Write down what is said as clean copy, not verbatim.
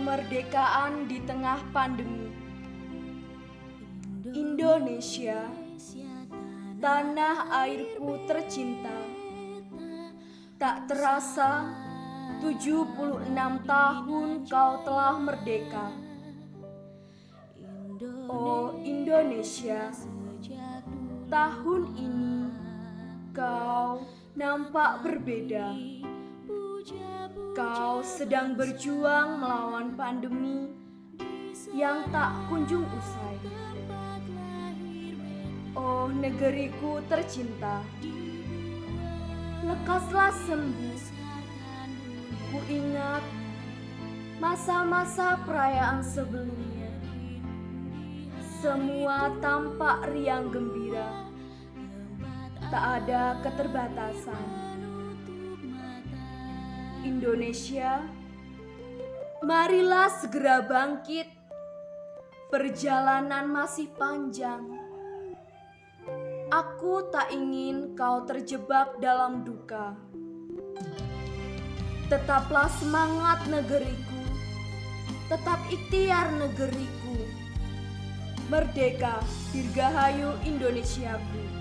Kemerdekaan di tengah pandemi. Indonesia, tanah airku tercinta. Tak terasa 76 tahun kau telah merdeka. Oh Indonesia, tahun ini kau nampak berbeda. Kau sedang berjuang melawan pandemi yang tak kunjung usai. Oh negeriku tercinta, lekaslah sembuh. Ku ingat masa-masa perayaan sebelumnya. Semua tampak riang gembira. Tak ada keterbatasan. Indonesia, marilah segera bangkit. Perjalanan masih panjang. Aku tak ingin kau terjebak dalam duka. Tetaplah semangat negeriku. Tetap ikhtiar negeriku. Merdeka, dirgahayu Indonesiaku.